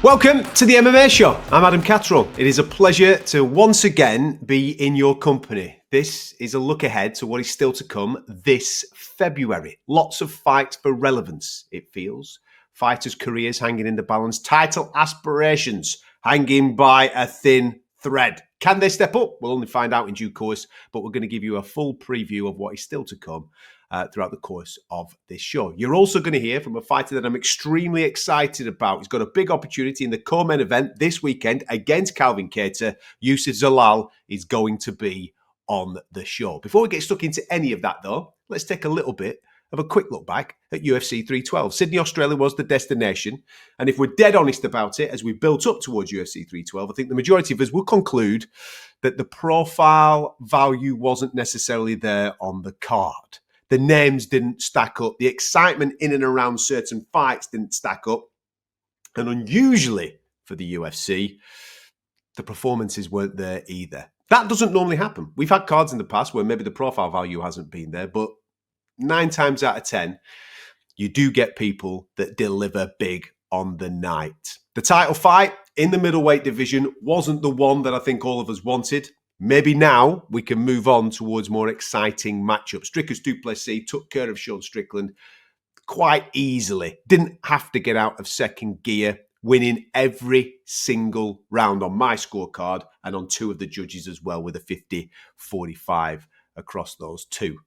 Welcome to the MMA Show. I'm Adam Catterall. It is a pleasure to once again be in your company. This is a look ahead to what is still to come this February. Lots of fights for relevance, it feels. Fighters' careers hanging in the balance. Title aspirations hanging by a thin thread. Can they step up? We'll only find out in due course, but we're going to give you a full preview of what is still to come throughout the course of this show. You're also going to hear from a fighter that I'm extremely excited about. He's got a big opportunity in the co-main event this weekend against Calvin Kattar. Youssef Zalal is going to be on the show. Before we get stuck into any of that, though, let's take a little bit of a quick look back at UFC 312. Sydney, Australia was the destination. And if we're dead honest about it, as we built up towards UFC 312, I think the majority of us will conclude that the profile value wasn't necessarily there on the card. The names didn't stack up. The excitement in and around certain fights didn't stack up. And unusually for the UFC, the performances weren't there either. That doesn't normally happen. We've had cards in the past where maybe the profile value hasn't been there, but 9 times out of 10, you do get people that deliver big on the night. The title fight in the middleweight division wasn't the one that I think all of us wanted. Maybe now we can move on towards more exciting matchups. Dricus Du Plessis took care of Sean Strickland quite easily. Didn't have to get out of second gear, winning every single round on my scorecard and on 2 of the judges as well, with a 50-45 across those 2.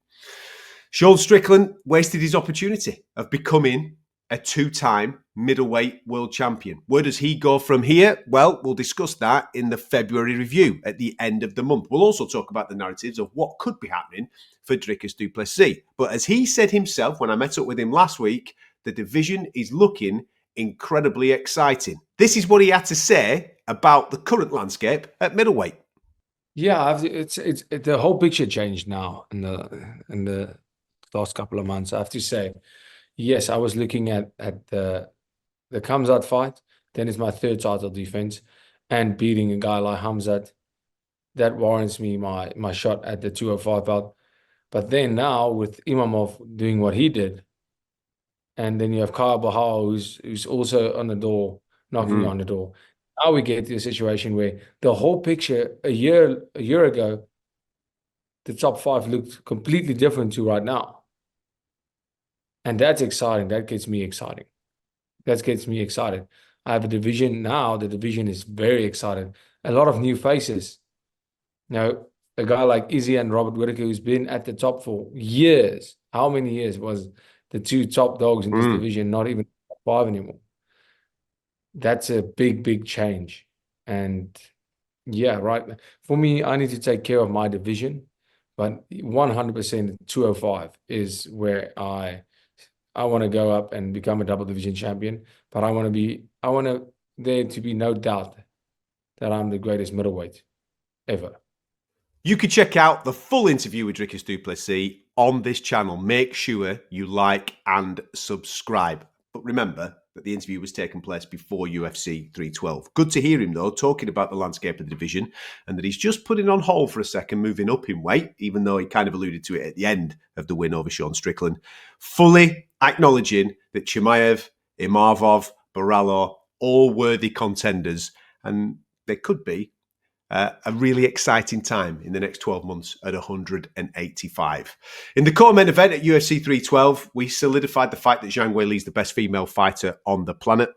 Sean Strickland wasted his opportunity of becoming a 2-time middleweight world champion. Where does he go from here? Well, we'll discuss that in the February review at the end of the month. We'll also talk about the narratives of what could be happening for Dricus Du Plessis. But as he said himself when I met up with him last week, the division is looking incredibly exciting. This is what he had to say about the current landscape at middleweight. Yeah, it's the whole picture changed now in the last couple of months. I have to say, yes, I was looking at the Khamzat fight. Then it's my 3rd title defense, and beating a guy like Khamzat, that warrants me my shot at the 205 belt. But then now with Imamov doing what he did, and then you have Kyle Bahal who's also on the door, knocking on the door. Now we get to a situation where the whole picture a year ago, the top 5 looked completely different to right now. And that's exciting. That gets me excited. I have a division now. The division is very excited. A lot of new faces. Now, a guy like Izzy and Robert Whittaker, who's been at the top for years. How many years was the 2 top dogs in this division not even top 5 anymore? That's a big, big change. And yeah, right. For me, I need to take care of my division. But 100% 205 is where I want to go up and become a double division champion, but I want there to be no doubt that I'm the greatest middleweight ever. You could check out the full interview with Dricus Du Plessis on this channel. Make sure you like and subscribe. But remember that the interview was taking place before UFC 312. Good to hear him, though, talking about the landscape of the division and that he's just putting on hold for a second, moving up in weight, even though he kind of alluded to it at the end of the win over Sean Strickland. Fully acknowledging that Chimaev, Imavov, Barallo, all worthy contenders, and they could be a really exciting time in the next 12 months at 185. In the co-main event at UFC 312, we solidified the fact that Zhang Weili is the best female fighter on the planet.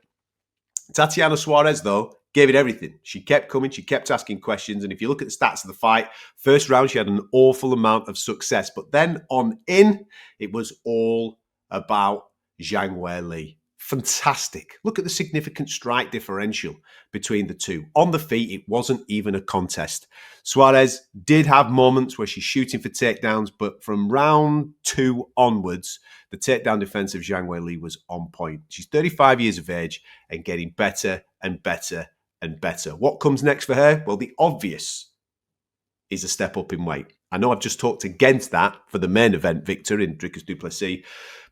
Tatiana Suarez, though, gave it everything. She kept coming, she kept asking questions, and if you look at the stats of the fight, first round she had an awful amount of success, but then on in, it was all about Zhang Weili. Fantastic. Look at the significant strike differential between the 2. On the feet, it wasn't even a contest. Suarez did have moments where she's shooting for takedowns, but from round 2 onwards, the takedown defense of Zhang Weili was on point. She's 35 years of age and getting better and better and better. What comes next for her? Well, the obvious is a step up in weight. I know I've just talked against that for the main event victor in Dricus Du Plessis,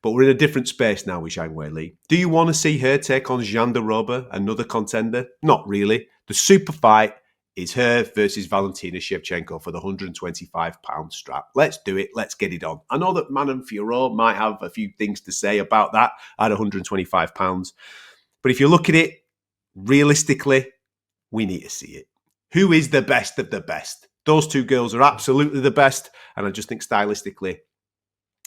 but we're in a different space now with Zhang Weili. Do you want to see her take on Jeanne de Roba, another contender? Not really. The super fight is her versus Valentina Shevchenko for the 125-pound strap. Let's do it. Let's get it on. I know that Manon Fiorot might have a few things to say about that at 125 pounds. But if you look at it, realistically, we need to see it. Who is the best of the best? Those two girls are absolutely the best. And I just think stylistically,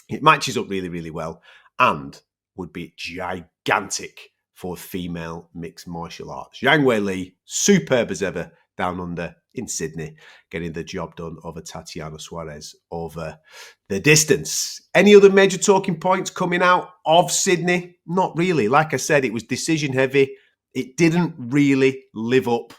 it matches up really, really well and would be gigantic for female mixed martial arts. Yang Wei Li, superb as ever, down under in Sydney, getting the job done over Tatiana Suarez over the distance. Any other major talking points coming out of Sydney? Not really. Like I said, it was decision heavy. It didn't really live up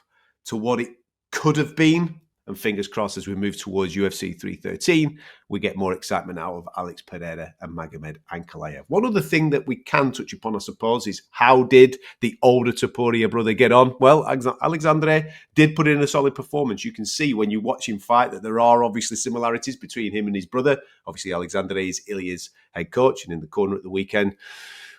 to what it could have been. And fingers crossed, as we move towards UFC 313, we get more excitement out of Alex Pereira and Magomed Ankalaev. One other thing that we can touch upon, I suppose, is how did the older Topuria brother get on? Well, Alexandre did put in a solid performance. You can see when you watch him fight that there are obviously similarities between him and his brother. Obviously, Alexandre is Ilya's head coach, and in the corner at the weekend,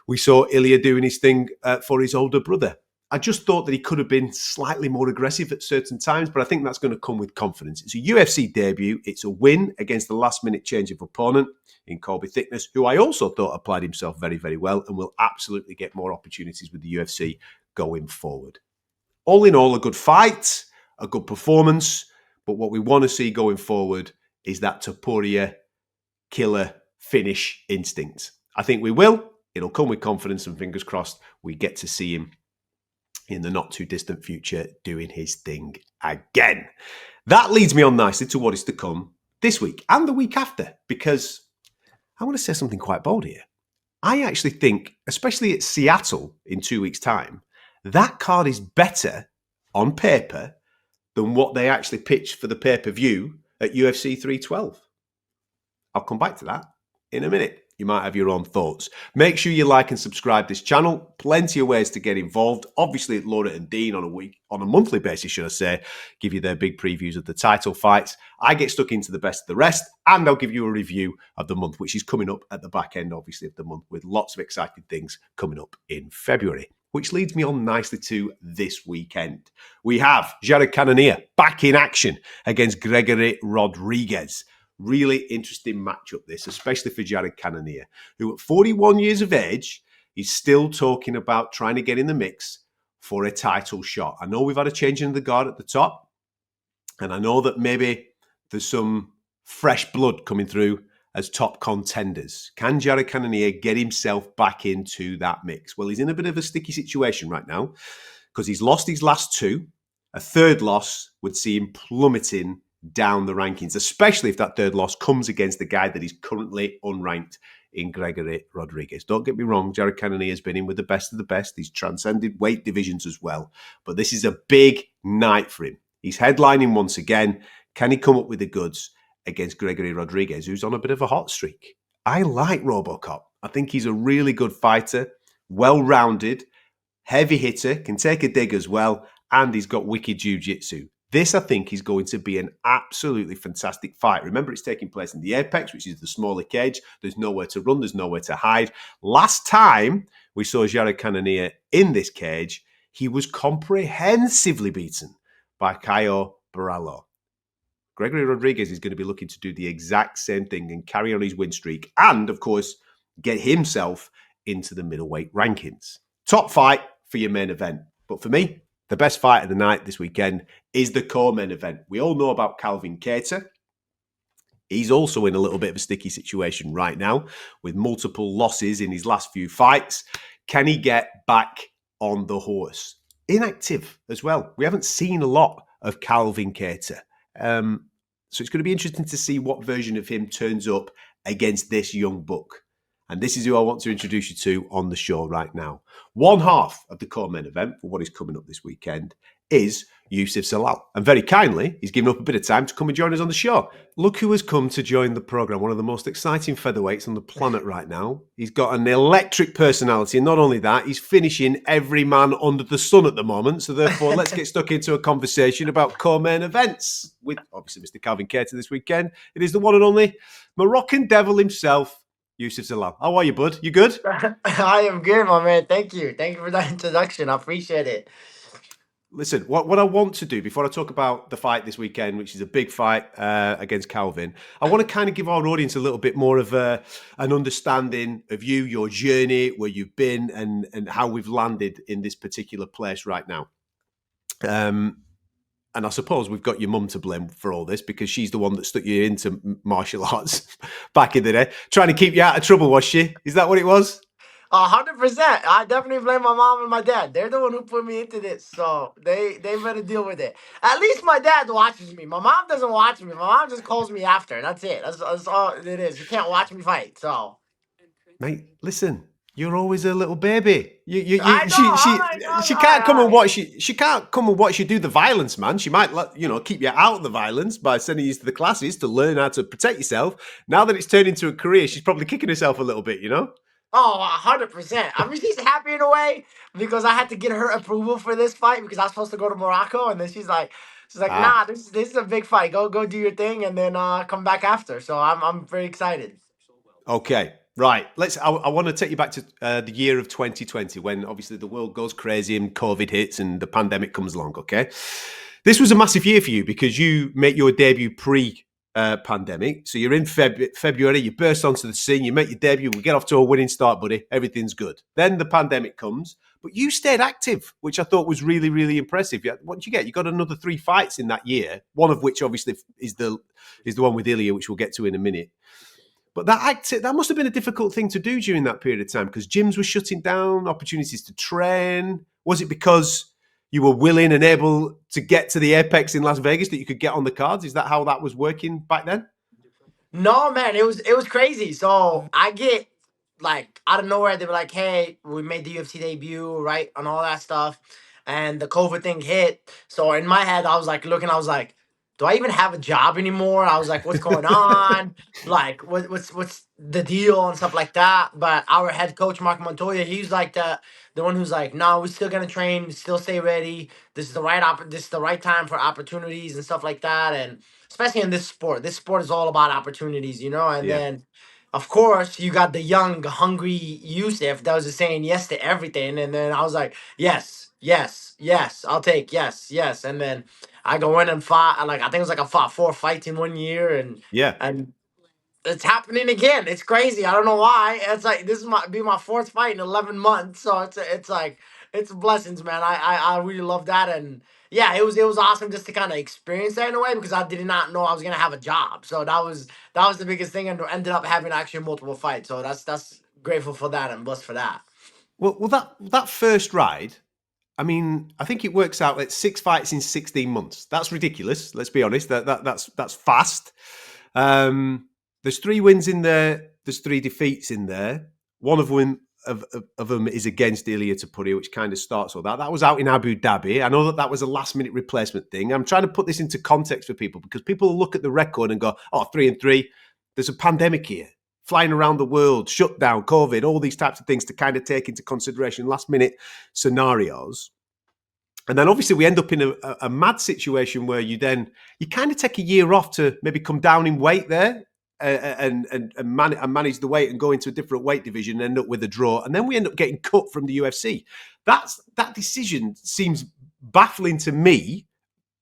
we saw Ilya doing his thing for his older brother. I just thought that he could have been slightly more aggressive at certain times, but I think that's going to come with confidence. It's a UFC debut. It's a win against the last-minute change of opponent in Colby Thickness, who I also thought applied himself very, very well and will absolutely get more opportunities with the UFC going forward. All in all, a good fight, a good performance, but what we want to see going forward is that Topuria killer finish instinct. I think we will. It'll come with confidence, and fingers crossed we get to see him in the not too distant future doing his thing again. That leads me on nicely to what is to come this week and the week after, because I want to say something quite bold here. I actually think, especially at Seattle in 2 weeks' time, that card is better on paper than what they actually pitched for the pay-per-view at UFC 312. I'll come back to that in a minute. You might have your own thoughts. Make sure you like and subscribe this channel. Plenty of ways to get involved. Obviously, Laura and Dean on a monthly basis, should I say, give you their big previews of the title fights. I get stuck into the best of the rest, and I'll give you a review of the month, which is coming up at the back end, obviously, of the month, with lots of exciting things coming up in February. Which leads me on nicely to this weekend. We have Jared Cannonier back in action against Gregory Rodrigues. Really interesting matchup, this, especially for Jared Cannonier, who at 41 years of age is still talking about trying to get in the mix for a title shot. I know we've had a change in the guard at the top, and I know that maybe there's some fresh blood coming through as top contenders. Can Jared Cannonier get himself back into that mix? Well, he's in a bit of a sticky situation right now because he's lost his last two. A third loss would see him plummeting down the rankings, especially if that third loss comes against the guy that is currently unranked in Gregory Rodrigues. Don't get me wrong, Jared Cannonier has been in with the best of the best. He's transcended weight divisions as well. But this is a big night for him. He's headlining once again. Can he come up with the goods against Gregory Rodrigues, who's on a bit of a hot streak? I like RoboCop. I think he's a really good fighter, well-rounded, heavy hitter, can take a dig as well, and he's got wicked jiu-jitsu. This, I think, is going to be an absolutely fantastic fight. Remember, it's taking place in the Apex, which is the smaller cage. There's nowhere to run. There's nowhere to hide. Last time we saw Jared Cannonier in this cage, he was comprehensively beaten by Caio Borralho. Gregory Rodrigues is going to be looking to do the exact same thing and carry on his win streak and, of course, get himself into the middleweight rankings. Top fight for your main event. But for me, the best fight of the night this weekend is the co-main event. We all know about Calvin Kattar. He's also in a little bit of a sticky situation right now with multiple losses in his last few fights. Can he get back on the horse? Inactive as well. We haven't seen a lot of Calvin Kattar. So it's going to be interesting to see what version of him turns up against this young buck. And this is who I want to introduce you to on the show right now. One half of the co-main event for what is coming up this weekend is Youssef Zalal. And very kindly, he's given up a bit of time to come and join us on the show. Look who has come to join the program, one of the most exciting featherweights on the planet right now. He's got an electric personality, and not only that, he's finishing every man under the sun at the moment. So therefore, let's get stuck into a conversation about co-main events with, obviously, Mr. Calvin Kattar this weekend. It is the one and only Moroccan devil himself, Youssef Zalal. How are you, bud? You good? I am good, my man. Thank you. Thank you for that introduction. I appreciate it. Listen, what I want to do before I talk about the fight this weekend, which is a big fight against Calvin, I want to kind of give our audience a little bit more of an understanding of you, your journey, where you've been, and how we've landed in this particular place right now. And I suppose we've got your mum to blame for all this because she's the one that stuck you into martial arts back in the day, trying to keep you out of trouble, was she? Is that what it was? 100%. I definitely blame my mom and my dad. They're the one who put me into this, so they better deal with it. At least my dad watches me. My mom doesn't watch me. My mom just calls me after. That's it. That's all it is. You can't watch me fight. So Mate, listen, you're always a little baby. I know. All right, She all can't right, come all and right. watch you. She can't come and watch you do the violence, man. She might keep you out of the violence by sending you to the classes to learn how to protect yourself. Now that it's turned into a career, she's probably kicking herself a little bit, you know? Oh, 100%. I mean, she's happy in a way because I had to get her approval for this fight because I was supposed to go to Morocco, and then she's like, Ah, nah, this is a big fight. Go do your thing, and then come back after. So I'm very excited. okay. Right. I want to take you back to the year of 2020 when obviously the world goes crazy and COVID hits and the pandemic comes along. Okay. This was a massive year for you because you make your debut pre-pandemic. So you're in February, you burst onto the scene, you make your debut, we get off to a winning start, buddy. Everything's good. Then the pandemic comes, but you stayed active, which I thought was really, really impressive. What did you get? You got another 3 fights in that year, one of which obviously is the one with Ilya, which we'll get to in a minute. But that must have been a difficult thing to do during that period of time because gyms were shutting down, opportunities to train. Was it because you were willing and able to get to the apex in Las Vegas that you could get on the cards? Is that how that was working back then? No, man, it was crazy. So I get like out of nowhere, they were like, "Hey, we made the UFC debut, right?" And all that stuff, and the COVID thing hit. So in my head, I was like looking, I was like, "Do I even have a job anymore?" I was like, "What's going on? Like, what's the deal and stuff like that?" But our head coach, Mark Montoya, he's like the one who's like, "No, we're still gonna train, still stay ready. This is the right time for opportunities and stuff like that." And especially in this sport. This sport is all about opportunities, you know. And Yeah. then, of course, you got the young, hungry Youssef that was just saying yes to everything. And then I was like, yes, yes, yes, I'll take yes, yes. And then I go in and fought. Like I think it was like I fought 4 fights in one year, Yeah. and it's happening again. It's crazy. I don't know why. It's like this might be my fourth fight in 11 months. So it's like it's blessings, man. I really love that, and yeah, it was awesome just to kind of experience that in a way because I did not know I was gonna have a job. So that was the biggest thing, and ended up having actually multiple fights. So that's grateful for that and blessed for that. Well, that first ride, I mean, I think it works out at 6 fights in 16 months. That's ridiculous. Let's be honest. That's fast. There's 3 wins in there. There's 3 defeats in there. One of them is against Ilya Topuria, which kind of starts all that. That was out in Abu Dhabi. I know that was a last minute replacement thing. I'm trying to put this into context for people because people look at the record and go, "Oh, 3-3. There's a pandemic here." Flying around the world, shutdown, COVID, all these types of things to kind of take into consideration last minute scenarios. And then obviously we end up in a mad situation where you kind of take a year off to maybe come down in weight there and manage the weight and go into a different weight division and end up with a draw. And then we end up getting cut from the UFC. That decision seems baffling to me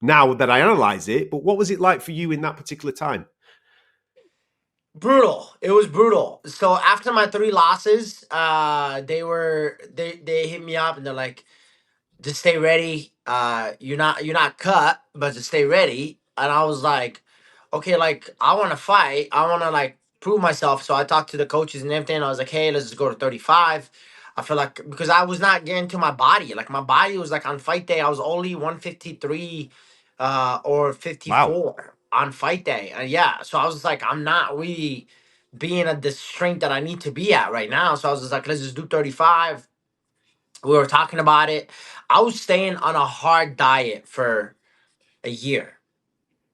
now that I analyze it. But what was it like for you in that particular time? Brutal. It was brutal. So after my 3 losses, they hit me up and they're like, just stay ready. You're not cut, but just stay ready. And I was like, okay, like I want to fight. I want to like prove myself. So I talked to the coaches and everything. I was like, hey, let's just go to 35. I feel like because I was not getting to my body. Like my body was like on fight day. I was only 153 or Wow. 54 on fight day. And yeah, so I was just like, I'm not really being at the strength that I need to be at right now. So I was just like, let's just do 35. We were talking about it. I was staying on a hard diet for a year.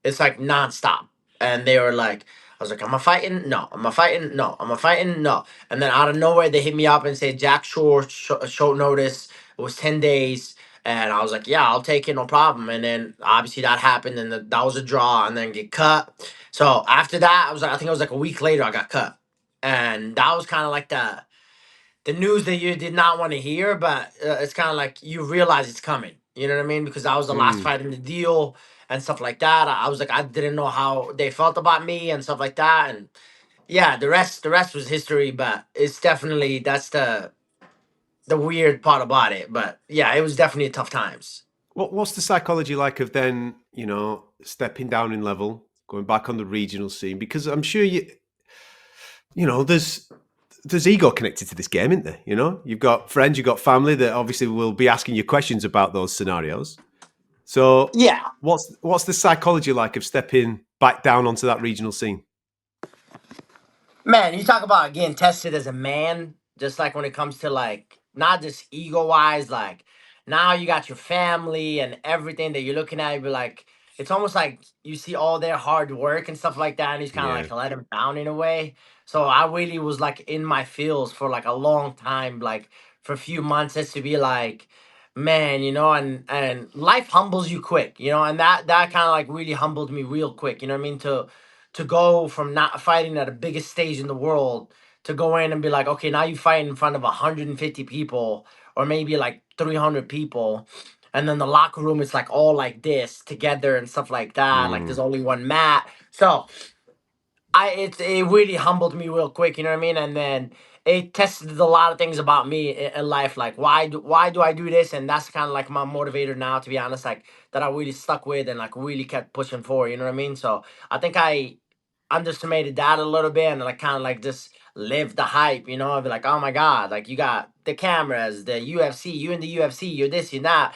It's like nonstop. And they were like, I was like, am I fighting? No. Am I fighting? No. Am I fighting? No. And then out of nowhere, they hit me up and said, Jack short notice. It was 10 days. And I was like, yeah, I'll take it, no problem. And then obviously that happened, and that was a draw, and then get cut. So after that, I think it was like a week later, I got cut. And that was kind of like the news that you did not want to hear, but it's kind of like you realize it's coming. You know what I mean? Because I was the last fight in the deal and stuff like that. I was like, I didn't know how they felt about me and stuff like that. And yeah, the rest was history. But it's definitely that's the weird part about it. But yeah, it was definitely tough times. What's the psychology like of then, stepping down in level, going back on the regional scene? Because I'm sure there's ego connected to this game, isn't there? You've got friends, you've got family that obviously will be asking you questions about those scenarios. So Yeah. what's the psychology like of stepping back down onto that regional scene? Man, you talk about getting tested as a man, just like when it comes to like not just ego wise, like now you got your family and everything that you're looking at, you be like, it's almost like you see all their hard work and stuff like that, and he's kind of Yeah. like let them down in a way. So I really was like in my feels for like a long time, like for a few months, just to be like, man, and life humbles you quick, and that kind of like really humbled me real quick, you know what I mean? To go from not fighting at the biggest stage in the world to go in and be like, okay, now you fight in front of 150 people or maybe like 300 people. And then the locker room is like all like this together and stuff like that. Like there's only one mat. So it really humbled me real quick, you know what I mean? And then it tested a lot of things about me in life, like why do I do this? And that's kind of like my motivator now, to be honest, like that I really stuck with and like really kept pushing forward, you know what I mean? So I think I underestimated that a little bit and like kind of like just live the hype, I'd be like, oh my god, like you got the cameras, the UFC, you in the UFC, you're this, you're not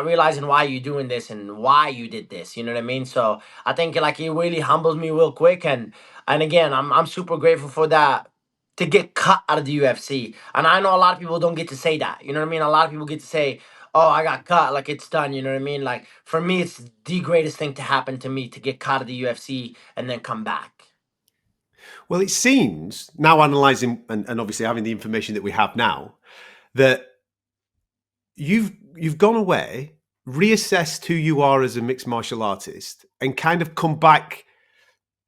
realizing why you're doing this and why you did this, you know what I mean? So I think like it really humbles me real quick, and again, I'm super grateful for that, to get cut out of the UFC. And I know a lot of people don't get to say that. You know what I mean? A lot of people get to say, "Oh, I got cut, like it's done." You know what I mean? Like for me, it's the greatest thing to happen to me, to get cut out of the UFC and then come back. Well, it seems now analysing and obviously having the information that we have now that you've gone away, reassessed who you are as a mixed martial artist, and kind of come back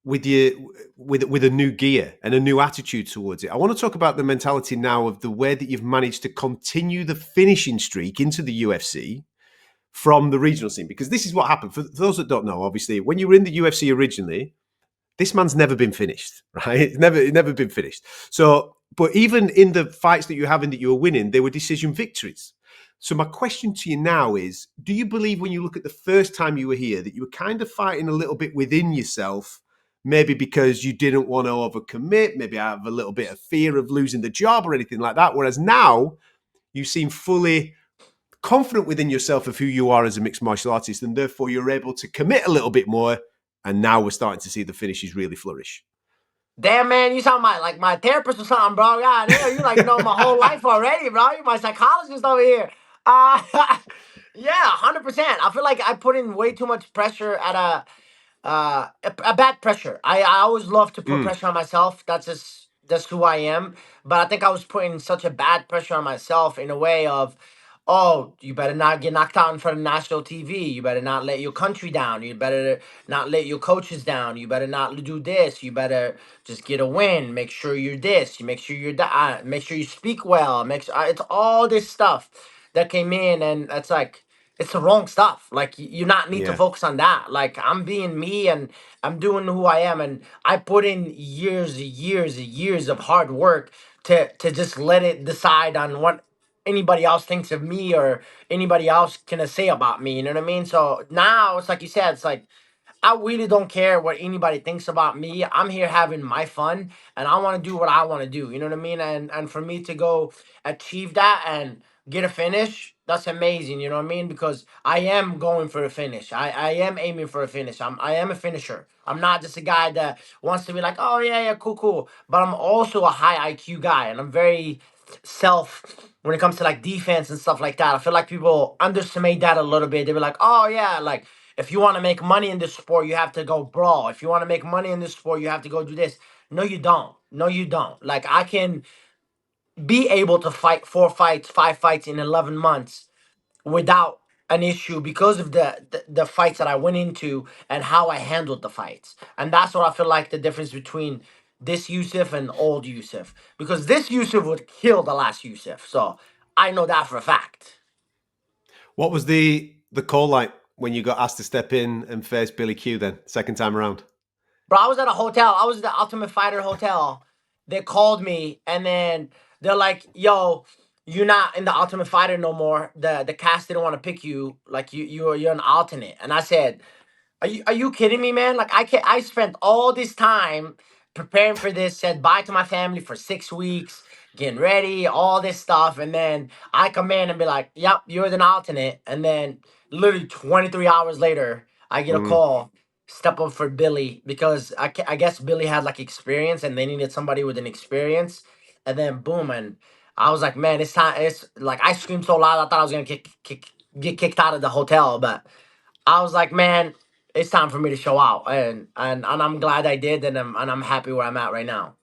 with a new gear and a new attitude towards it. I want to talk about the mentality now of the way that you've managed to continue the finishing streak into the UFC from the regional scene, because this is what happened. For those that don't know, obviously, when you were in the UFC originally, this man's never been finished, right? It's never been finished. So, but even in the fights that you're having that you were winning, they were decision victories. So my question to you now is, do you believe when you look at the first time you were here that you were kind of fighting a little bit within yourself, maybe because you didn't want to overcommit, maybe have a little bit of fear of losing the job or anything like that, whereas now you seem fully confident within yourself of who you are as a mixed martial artist, and therefore you're able to commit a little bit more, and now we're starting to see the finishes really flourish? Damn, man, you sound like my therapist or something, bro. God damn, you like know my whole life already, bro. You my psychologist over here. Uh, yeah, 100%. I feel like I put in way too much pressure at a bad pressure. I always love to put pressure on myself. That's who I am. But I think I was putting such a bad pressure on myself in a way of, oh, you better not get knocked out in front of national TV. You better not let your country down. You better not let your coaches down. You better not do this. You better just get a win. Make sure you're this. You make sure you're that. Make sure you speak well. Make sure it's all this stuff that came in, and it's like it's the wrong stuff. Like you not need to Yeah. focus on that. Like I'm being me and I'm doing who I am, and I put in years and years and years of hard work to just let it decide on what anybody else thinks of me or anybody else can say about me. You know what I mean? So now it's like you said, it's like I really don't care what anybody thinks about me. I'm here having my fun and I want to do what I want to do. You know what I mean? And for me to go achieve that and get a finish, that's amazing. You know what I mean? Because I am going for a finish. I am aiming for a finish. I am a finisher. I'm not just a guy that wants to be like, oh yeah, yeah, cool, cool. But I'm also a high IQ guy and I'm very self when it comes to like defense and stuff like that. I feel like people underestimate that a little bit. They be like, oh yeah, like if you want to make money in this sport, you have to go brawl. If you want to make money in this sport, you have to go do this. No, you don't. No, you don't. Like I can be able to fight 4 fights, 5 fights in 11 months without an issue because of the fights that I went into and how I handled the fights. And that's what I feel like the difference between this Youssef and old Youssef. Because this Youssef would kill the last Youssef. So I know that for a fact. What was the call like when you got asked to step in and face Billy Q then, second time around? Bro, I was at a hotel. I was at the Ultimate Fighter hotel. They called me and then they're like, "Yo, you're not in the Ultimate Fighter no more. The cast didn't want to pick you. Like you're an alternate." And I said, Are you kidding me, man? Like I spent all this time preparing for this, said bye to my family for 6 weeks, getting ready, all this stuff, and then I come in and be like, "Yep, you're an alternate," and then literally 23 hours later, I get a call, step up for Billy because I guess Billy had like experience and they needed somebody with an experience, and then boom, and I was like, man, it's time. It's like I screamed so loud I thought I was gonna get kicked out of the hotel, but I was like, man, it's time for me to show out, and I'm glad I did, and I'm happy where I'm at right now.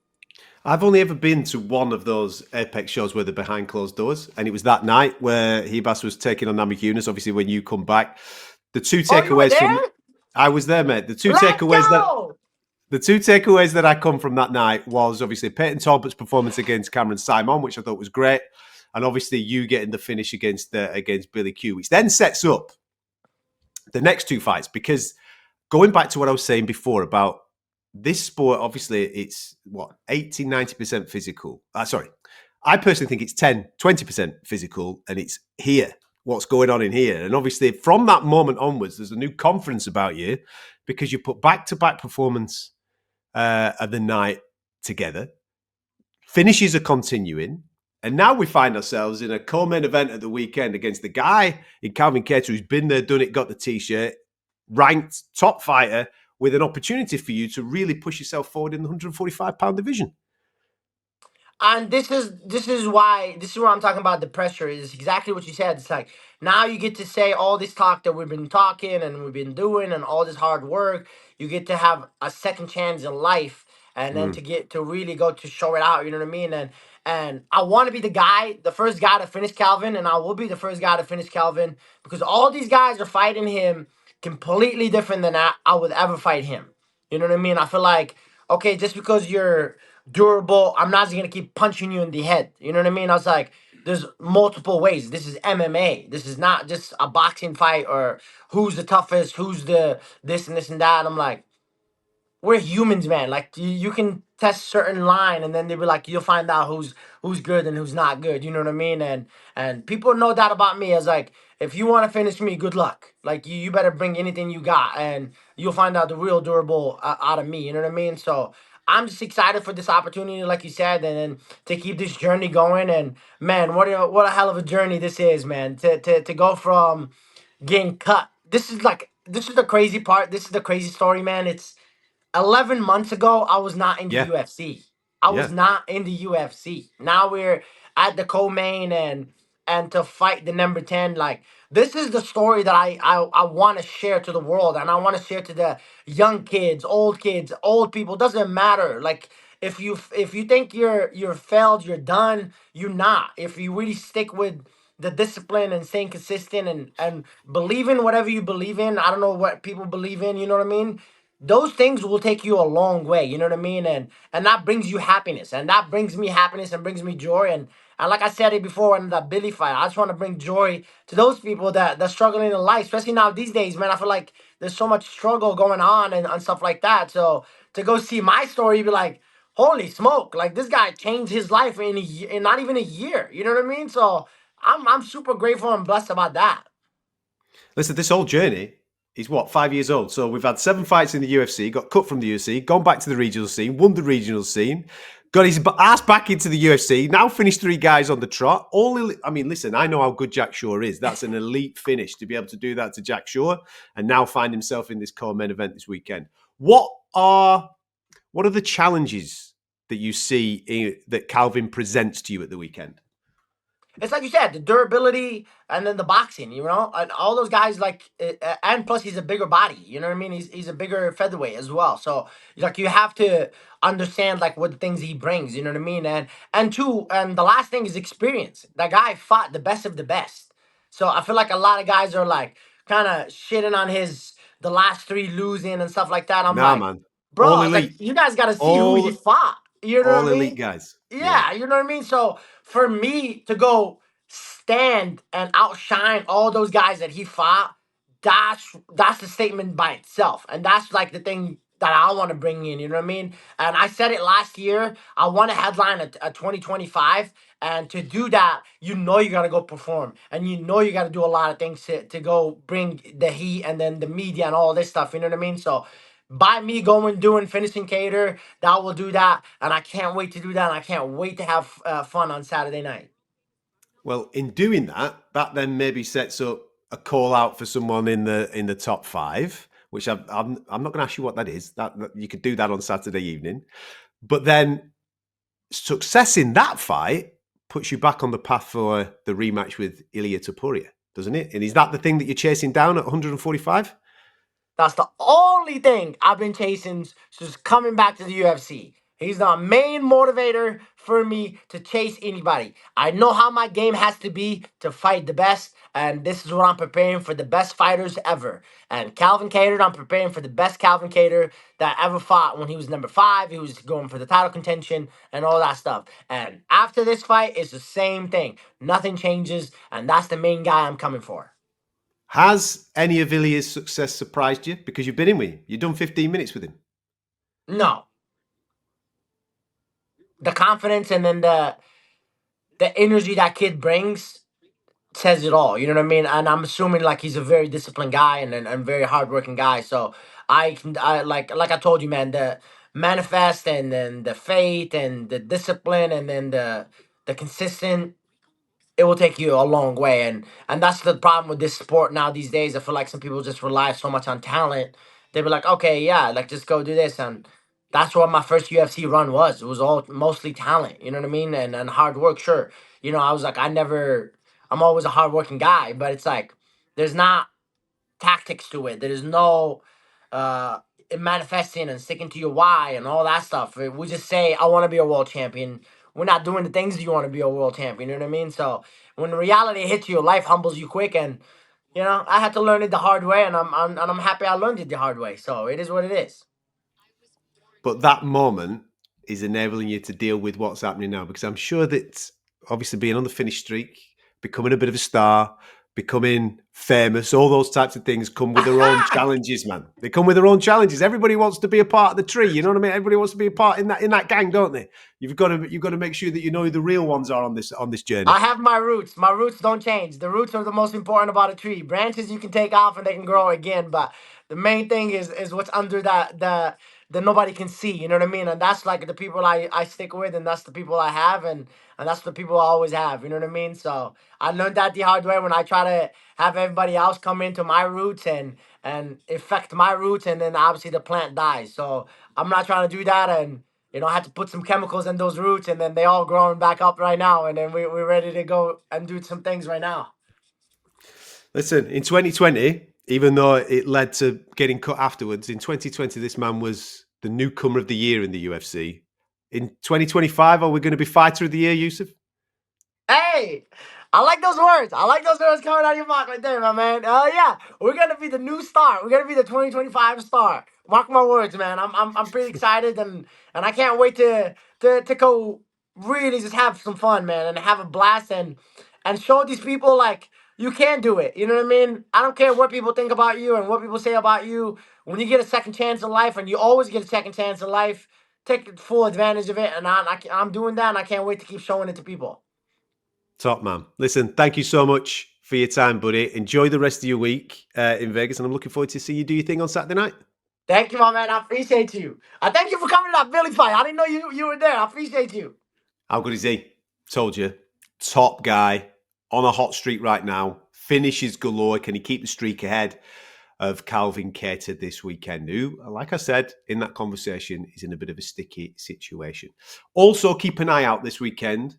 I've only ever been to one of those Apex shows where they're behind closed doors, and it was that night where Hebas was taking on Namajunas. Obviously, when you come back, the two Oh, you were takeaways there? from I was there, mate. The two Let's takeaways that I come from that night was obviously Peyton Talbot's performance against Cameron Simon, which I thought was great, and obviously you getting the finish against Billy Q, which then sets up the next two fights. Because going back to what I was saying before about this sport, obviously it's what 80-90% physical. Sorry, I personally think it's 10-20% physical, and it's here. What's going on in here? And obviously from that moment onwards, there's a new confidence about you because you put back-to-back performance of the night together. Finishes are continuing. And now we find ourselves in a co-main event at the weekend against the guy in Calvin Kattar who's been there, done it, got the T-shirt, ranked top fighter with an opportunity for you to really push yourself forward in the 145-pound division. And this is why I'm talking about the pressure is exactly what you said. It's like now you get to say all this talk that we've been talking and we've been doing and all this hard work. You get to have a second chance in life, and then to get to really go to show it out. You know what I mean? And I want to be the first guy to finish Calvin, and I will be the first guy to finish Calvin because all these guys are fighting him completely different than I would ever fight him. You know what I mean? I feel like okay, just because you're durable, I'm not just gonna keep punching you in the head. You know what I mean? I was like, there's multiple ways. This is MMA. This is not just a boxing fight or who's the toughest, who's the this and this and that. I'm like, we're humans, man. Like you can test certain line, and then they'll be like, you'll find out who's good and who's not good. You know what I mean? And people know that about me. As like, if you want to finish me, good luck. Like you better bring anything you got, and you'll find out the real durable out of me. You know what I mean? So I'm just excited for this opportunity, like you said, and then to keep this journey going. And man, what a hell of a journey this is, man. To go from getting cut. This is the crazy part. This is the crazy story, man. It's 11 months ago, I was not in the Yeah. UFC. I was Yeah. not in the UFC. Now we're at the co-main and to fight the number 10. Like this is the story that I want to share to the world, and I want to share to the young kids, old people. Doesn't matter. Like if you think you're failed, you're done. You're not. If you really stick with the discipline and staying consistent and believe in whatever you believe in. I don't know what people believe in. You know what I mean? Those things will take you a long way, you know what I mean? And that brings you happiness, and that brings me happiness and brings me joy. And like I said it before in that Billy fight, I just want to bring joy to those people that's struggling in life, especially now these days, man. I feel like there's so much struggle going on and stuff like that. So to go see my story, be like, holy smoke, like this guy changed his life in in not even a year. You know what I mean? So I'm super grateful and blessed about that. Listen, this whole journey is what, 5 years old. So we've had 7 fights in the UFC, got cut from the UFC, gone back to the regional scene, won the regional scene, got his ass back into the UFC, now finished 3 guys on the trot. I mean, listen, I know how good Jack Shaw is. That's an elite finish to be able to do that to Jack Shaw and now find himself in this co-main event this weekend. What are the challenges that you see that Calvin presents to you at the weekend? It's like you said, the durability and then the boxing, you know, and all those guys and plus he's a bigger body, you know what I mean? He's a bigger featherweight as well. So like you have to understand like what things he brings, you know what I mean? And the last thing is experience. That guy fought the best of the best. So I feel like a lot of guys are like kind of shitting on the last 3 losing and stuff like that. I'm Nah, like, man. bro, All I was like, elite. you guys got to see who he All fought. You know what all I elite mean? guys. Yeah, you know what I mean? So for me to go stand and outshine all those guys that he fought, that's the statement by itself. And that's like the thing that I want to bring in, you know what I mean? And I said it last year, I want to headline a 2025. And to do that, you know you got to go perform. And you know you got to do a lot of things to go bring the heat and then the media and all this stuff, you know what I mean? So by me going, doing, finishing Kattar, that will do that. And I can't wait to do that. And I can't wait to have fun on Saturday night. Well, in doing that, that then maybe sets up a call out for someone in the top 5, which I'm not going to ask you what that is. That you could do that on Saturday evening, but then success in that fight puts you back on the path for the rematch with Ilia Topuria, doesn't it? And is that the thing that you're chasing down at 145? That's the only thing I've been chasing since coming back to the UFC. He's the main motivator for me to chase anybody. I know how my game has to be to fight the best, and this is what I'm preparing for, the best fighters ever. And Calvin Kattar, I'm preparing for the best Calvin Kattar that ever fought when he was number 5. He was going for the title contention and all that stuff. And after this fight, it's the same thing. Nothing changes, and that's the main guy I'm coming for. Has any of Ilia's success surprised you? Because you've been in with him. You've done 15 minutes with him. No. The confidence and then the energy that kid brings says it all. You know what I mean? And I'm assuming like he's a very disciplined guy and very hardworking guy. So I like I told you, man, the manifest and then the faith and the discipline and then the consistent, it will take you a long way. And that's the problem with this sport now these days. I feel like some people just rely so much on talent. They be like, okay, yeah, like just go do this. And that's what my first UFC run was. It was all mostly talent, you know what I mean? And hard work, sure. You know, I was like, I'm always a hardworking guy, but it's like there's not tactics to it. There's no uh manifesting and sticking to your why and all that stuff. We just say, I want to be a world champion. We're not doing the things you want to be a world champion. You know what I mean? So when reality hits you, life humbles you quick, and you know I had to learn it the hard way, and I'm happy I learned it the hard way. So it is what it is. But that moment is enabling you to deal with what's happening now, because I'm sure that obviously being on the finish streak, becoming a bit of a star, becoming famous, all those types of things come with their own challenges, man. They come with their own challenges. Everybody wants to be a part of the tree. You know what I mean? Everybody wants to be a part in that gang, don't they? You've got to make sure that you know who the real ones are on this journey. I have my roots. My roots don't change. The roots are the most important about a tree. Branches you can take off and they can grow again, but the main thing is what's under that nobody can see. You know what I mean? And that's like the people I stick with, and that's the people I have, and that's the people I always have. You know what I mean? So I learned that the hard way when I try to have everybody else come into my roots and affect my roots, and then obviously the plant dies. So I'm not trying to do that, and you know, I had to put some chemicals in those roots, and then they all growing back up right now, and then we're ready to go and do some things right now. Listen, in 2020, even though it led to getting cut afterwards, in 2020, this man was the newcomer of the year in the UFC. In 2025, are we going to be fighter of the year, Youssef? Hey, I like those words. I like those words coming out of your mouth right there, my man. Yeah, we're gonna be the new star. We're gonna be the 2025 star. Mark my words, man. I'm pretty excited, and I can't wait to go really just have some fun, man, and have a blast and show these people like you can do it. You know what I mean? I don't care what people think about you and what people say about you. When you get a second chance in life, and you always get a second chance in life, take full advantage of it. And I'm doing that, and I can't wait to keep showing it to people. Top man. Listen, thank you so much for your time, buddy. Enjoy the rest of your week in Vegas, and I'm looking forward to see you do your thing on Saturday night. Thank you, my man. I appreciate you. I thank you for coming to that Billy fight. I didn't know you were there. I appreciate you. How good is he? Told you. Top guy. On a hot streak right now. Finishes galore. Can he keep the streak ahead of Calvin Kattar this weekend? Who, like I said in that conversation, is in a bit of a sticky situation. Also, keep an eye out this weekend.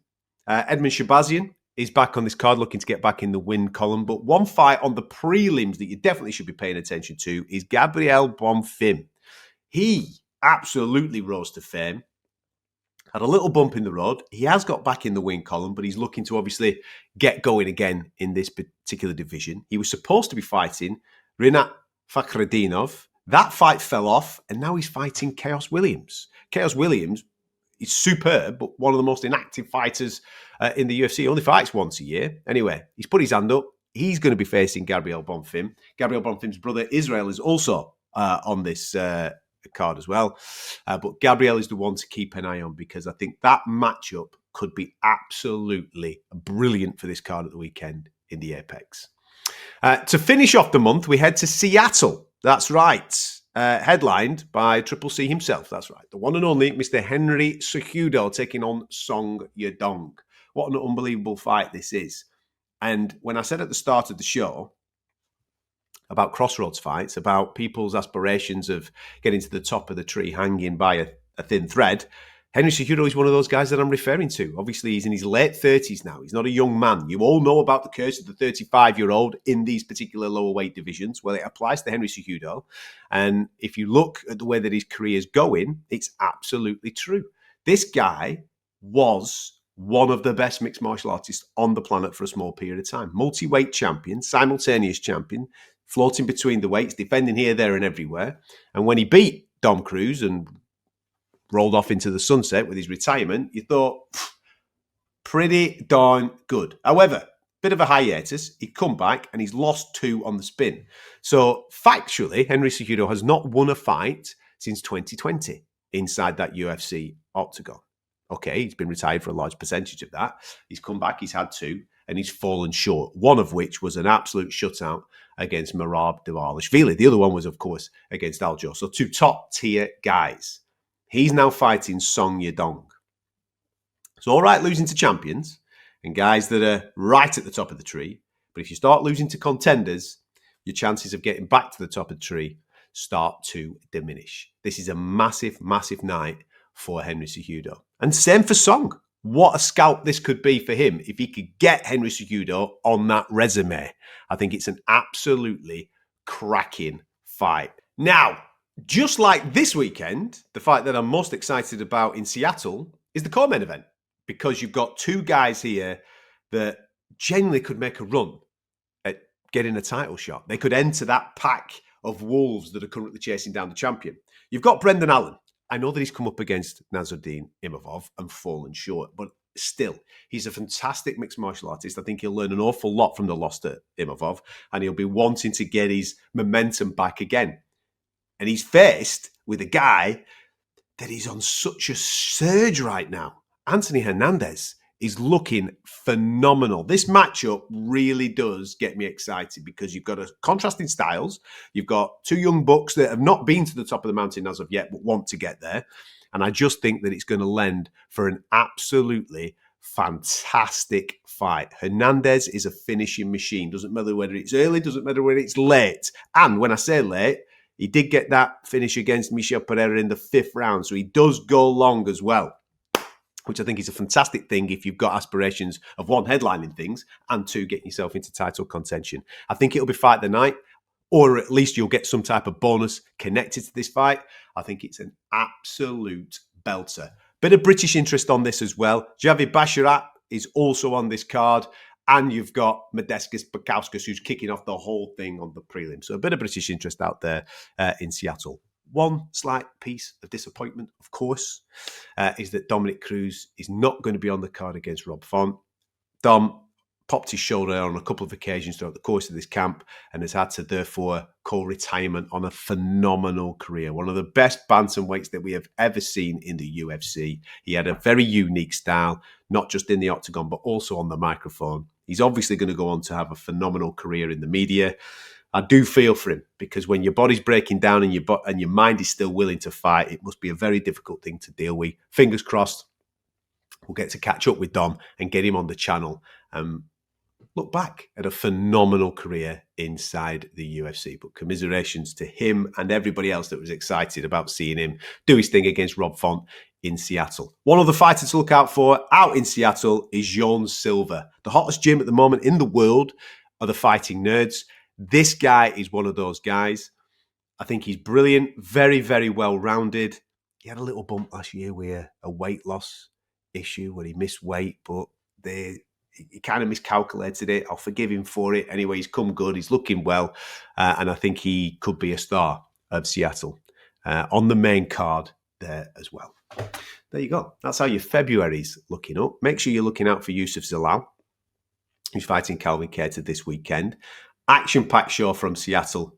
Edmund Shabazian is back on this card, looking to get back in the win column. But one fight on the prelims that you definitely should be paying attention to is Gabriel Bonfim. He absolutely rose to fame. Had a little bump in the road. He has got back in the win column, but he's looking to obviously get going again in this particular division. He was supposed to be fighting Rinat Fakhretdinov. That fight fell off, and now he's fighting Chaos Williams. Chaos Williams he's superb, but one of the most inactive fighters in the UFC. He only fights once a year. Anyway, he's put his hand up. He's going to be facing Gabriel Bonfim. Gabriel Bonfim's brother Israel is also on this card as well. But Gabriel is the one to keep an eye on, because I think that matchup could be absolutely brilliant for this card at the weekend in the Apex. To finish off the month, we head to Seattle. That's right. Headlined by Triple C himself. That's right. The one and only Mr. Henry Cejudo taking on Song Yadong. What an unbelievable fight this is. And when I said at the start of the show about crossroads fights, about people's aspirations of getting to the top of the tree hanging by a thin thread, Henry Cejudo is one of those guys that I'm referring to. Obviously, he's in his late 30s now. He's not a young man. You all know about the curse of the 35-year-old in these particular lower weight divisions. Well, it applies to Henry Cejudo. And if you look at the way that his career is going, it's absolutely true. This guy was one of the best mixed martial artists on the planet for a small period of time. Multi-weight champion, simultaneous champion, floating between the weights, defending here, there, and everywhere. And when he beat Dom Cruz and rolled off into the sunset with his retirement, you thought, pretty darn good. However, bit of a hiatus. He'd come back and he's lost 2 on the spin. So factually, Henry Cejudo has not won a fight since 2020 inside that UFC octagon. Okay, he's been retired for a large percentage of that. He's come back, he's had 2, and he's fallen short. One of which was an absolute shutout against Merab Dvalishvili. The other one was, of course, against Aljo. So 2 top-tier guys. He's now fighting Song Yadong. It's all right losing to champions and guys that are right at the top of the tree. But if you start losing to contenders, your chances of getting back to the top of the tree start to diminish. This is a massive, massive night for Henry Cejudo. And same for Song. What a scalp this could be for him if he could get Henry Cejudo on that resume. I think it's an absolutely cracking fight. Now, just like this weekend, the fight that I'm most excited about in Seattle is the co-main event, because you've got 2 guys here that genuinely could make a run at getting a title shot. They could enter that pack of wolves that are currently chasing down the champion. You've got Brendan Allen. I know that he's come up against Nasruddin Imavov and fallen short, but still, he's a fantastic mixed martial artist. I think he'll learn an awful lot from the loss to Imavov, and he'll be wanting to get his momentum back again. And he's faced with a guy that is on such a surge right now. Anthony Hernandez is looking phenomenal. This matchup really does get me excited, because you've got contrasting styles. You've got 2 young bucks that have not been to the top of the mountain as of yet, but want to get there. And I just think that it's going to lend for an absolutely fantastic fight. Hernandez is a finishing machine. Doesn't matter whether it's early, doesn't matter whether it's late. And when I say late, he did get that finish against Michel Pereira in the 5th round. So he does go long as well, which I think is a fantastic thing if you've got aspirations of 1, headlining things, and 2, getting yourself into title contention. I think it'll be fight of the night, or at least you'll get some type of bonus connected to this fight. I think it's an absolute belter. Bit of British interest on this as well. Javid Basharat is also on this card. And you've got Modestas Bukauskas, who's kicking off the whole thing on the prelim. So a bit of British interest out there in Seattle. One slight piece of disappointment, of course, is that Dominic Cruz is not going to be on the card against Rob Font. Dom popped his shoulder on a couple of occasions throughout the course of this camp and has had to, therefore, call retirement on a phenomenal career. One of the best bantamweights that we have ever seen in the UFC. He had a very unique style, not just in the octagon, but also on the microphone. He's obviously going to go on to have a phenomenal career in the media. I do feel for him, because when your body's breaking down and your mind is still willing to fight, it must be a very difficult thing to deal with. Fingers crossed, we'll get to catch up with Dom and get him on the channel and look back at a phenomenal career inside the UFC. But commiserations to him and everybody else that was excited about seeing him do his thing against Rob Font in Seattle. One other fighter to look out for out in Seattle is Joan Silva. The hottest gym at the moment in the world are the Fighting Nerds. This guy is one of those guys. I think he's brilliant, very, very well-rounded. He had a little bump last year with a weight loss issue where he missed weight, but he kind of miscalculated it. I'll forgive him for it. Anyway, he's come good. He's looking well. And I think he could be a star of Seattle. On the main card, there as well. There you go. That's how your February's looking up. Make sure you're looking out for Youssef Zalal, who's fighting Calvin Kattar this weekend. Action-packed show from Seattle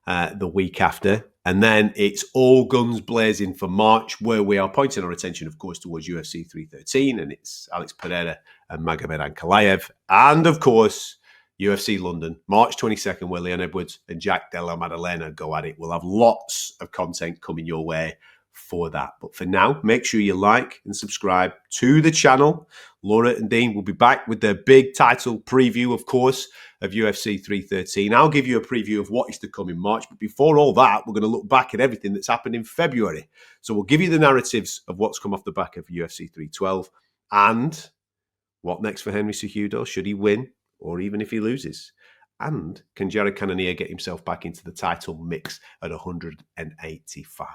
the week after. And then it's all guns blazing for March, where we are pointing our attention, of course, towards UFC 313. And it's Alex Pereira and Magomed Ankalaev. And, of course, UFC London, March 22nd, where Leon Edwards and Jack Della Maddalena go at it. We'll have lots of content coming your way for that. But for now, make sure you like and subscribe to the channel. Laura and Dean will be back with their big title preview, of course, of UFC 313. I'll give you a preview of what is to come in March. But before all that, we're going to look back at everything that's happened in February. So we'll give you the narratives of what's come off the back of UFC 312 and what next for Henry Cejudo, should he win or even if he loses. And can Jared Cannonier get himself back into the title mix at 185?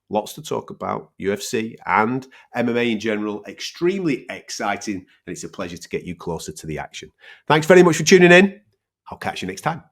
Lots to talk about, UFC and MMA in general. Extremely exciting, and it's a pleasure to get you closer to the action. Thanks very much for tuning in. I'll catch you next time.